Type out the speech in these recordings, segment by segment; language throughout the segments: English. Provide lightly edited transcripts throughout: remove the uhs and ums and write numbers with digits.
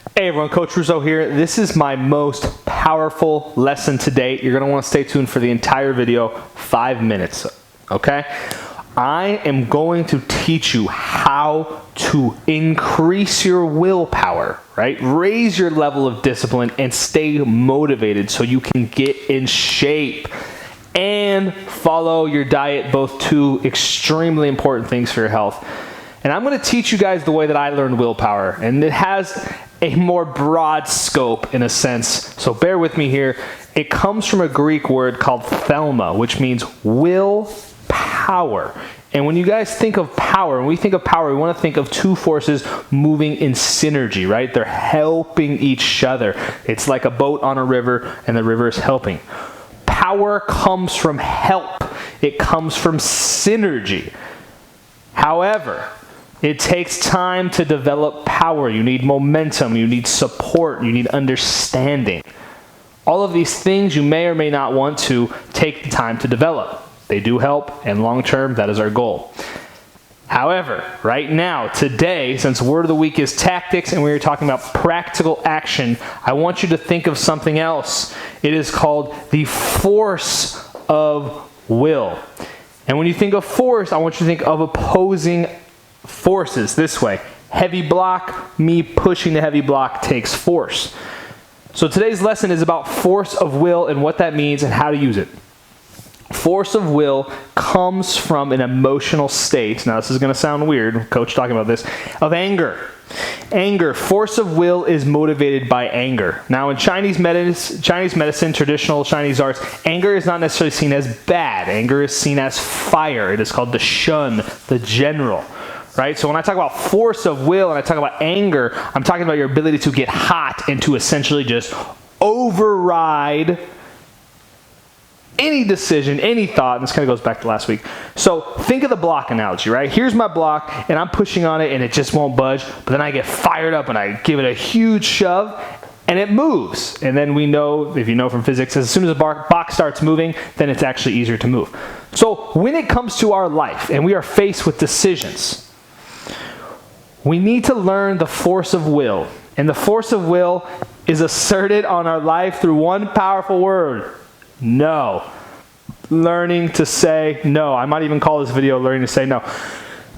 Hey everyone, Coach Russo here. This is my most powerful lesson to date. You're going to want to stay tuned for the entire video, 5 minutes, okay? I am going to teach you how to increase your willpower, right? Raise your level of discipline and stay motivated so you can get in shape and follow your diet, both two extremely important things for your health. And I'm going to teach you guys the way that I learned willpower, and it has a more broad scope in a sense, so bear with me here. It comes from a Greek word called thelma, which means will power. And when you guys think of power, when we think of power, we want to think of two forces moving in synergy, right? They're helping each other. It's like a boat on a river, and the river is helping. Power comes from help. It comes from synergy. However, it takes time to develop power. You need momentum, you need support, you need understanding. All of these things you may or may not want to take the time to develop. They do help, and long term, that is our goal. However, right now, today, since word of the week is tactics and we are talking about practical action, I want you to think of something else. It is called the force of will. And when you think of force, I want you to think of opposing forces this way. Heavy block, me pushing the heavy block takes force. So today's lesson is about force of will and what that means and how to use it. Force of will comes from an emotional state. Now this is going to sound weird, Coach talking about this, of anger. Anger, force of will is motivated by anger. Now in Chinese medicine, traditional Chinese arts, anger is not necessarily seen as bad. Anger is seen as fire. It is called the shun, the general. Right? So when I talk about force of will and I talk about anger, I'm talking about your ability to get hot and to essentially just override any decision, any thought, and this kind of goes back to last week. So think of the block analogy, right? Here's my block, and I'm pushing on it, and it just won't budge, but then I get fired up, and I give it a huge shove, and it moves. And then we know, if you know from physics, as soon as the box starts moving, then it's actually easier to move. So when it comes to our life, and we are faced with decisions, we need to learn the force of will. And the force of will is asserted on our life through one powerful word: no. Learning to say no. I might even call this video learning to say no.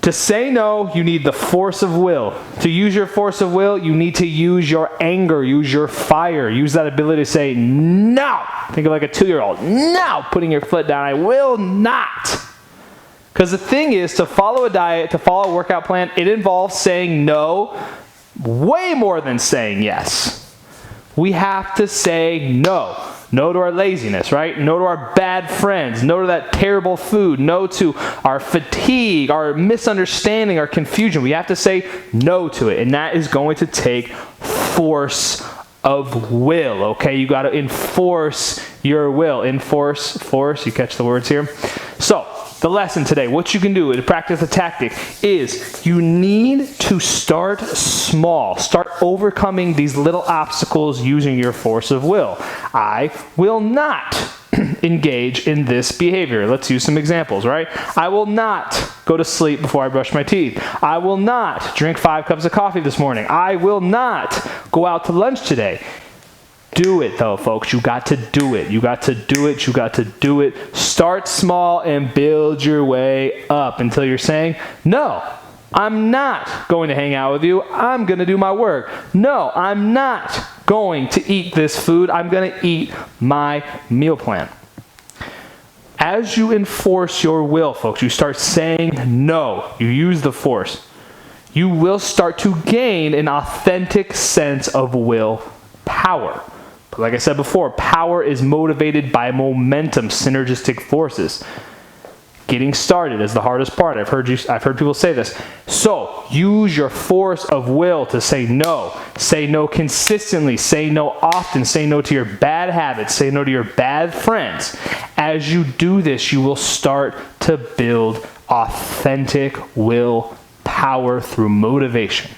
To say no, you need the force of will. To use your force of will, you need to use your anger, use your fire, use that ability to say no. Think of like a 2-year-old. No, putting your foot down. I will not. Because the thing is, to follow a diet, to follow a workout plan, it involves saying no way more than saying yes. We have to say no. No to our laziness, right? No to our bad friends. No to that terrible food. No to our fatigue, our misunderstanding, our confusion. We have to say no to it. And that is going to take force of will, okay? You got to enforce your will. Enforce, force, you catch the words here? So, the lesson today, what you can do to practice the tactic is you need to start small. Start overcoming these little obstacles using your force of will. I will not engage in this behavior. Let's use some examples, right? I will not go to sleep before I brush my teeth. I will not drink 5 cups of coffee this morning. I will not go out to lunch today. Do it though, folks. You got to do it. You got to do it. You got to do it. Start small and build your way up until you're saying, no, I'm not going to hang out with you. I'm going to do my work. No, I'm not going to eat this food. I'm going to eat my meal plan. As you enforce your will, folks, you start saying no. You use the force. You will start to gain an authentic sense of will power. But like I said before, power is motivated by momentum, synergistic forces. Getting started is the hardest part. I've heard people say this. So use your force of will to say no. Say no consistently. Say no often. Say no to your bad habits. Say no to your bad friends. As you do this, you will start to build authentic will power through motivation.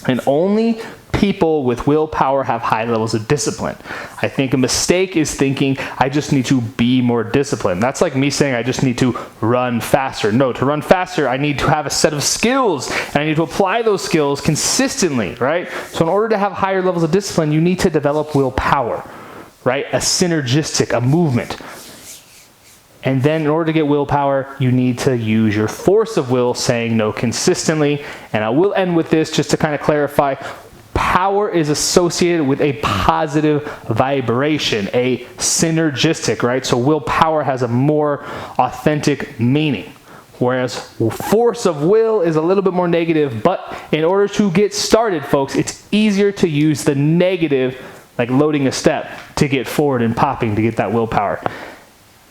And only people with willpower have high levels of discipline. I think a mistake is thinking I just need to be more disciplined. That's like me saying I just need to run faster. No, to run faster, I need to have a set of skills, and I need to apply those skills consistently, right? So in order to have higher levels of discipline, you need to develop willpower, right? A synergistic, a movement. And then in order to get willpower, you need to use your force of will, saying no consistently. And I will end with this just to kind of clarify. Power is associated with a positive vibration, a synergistic, right? So willpower has a more authentic meaning. Whereas force of will is a little bit more negative. But in order to get started, folks, it's easier to use the negative, like loading a step, to get forward and popping to get that willpower.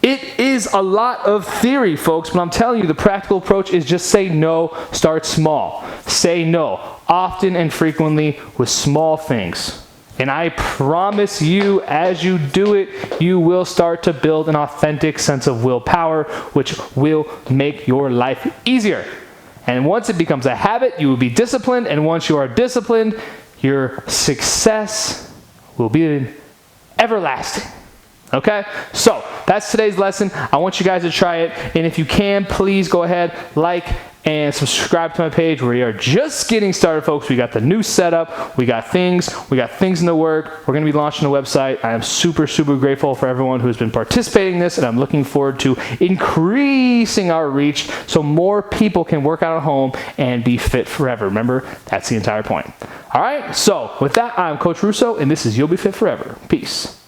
It is a lot of theory, folks, but I'm telling you, the practical approach is just say no, start small. Say no often and frequently with small things. And I promise you, as you do it, you will start to build an authentic sense of willpower, which will make your life easier. And once it becomes a habit, you will be disciplined. And once you are disciplined, your success will be everlasting. Okay, so that's today's lesson. I want you guys to try it, and if you can, please go ahead, like and subscribe to my page. We are just getting started, folks. We got the new setup, we got things in the work. We're going to be launching a website. I am super grateful for everyone who has been participating in this, and I'm looking forward to increasing our reach so more people can work out at home and be fit forever. Remember, that's the entire point. All right, so with that, I'm Coach Russo, and this is You'll Be Fit Forever. Peace.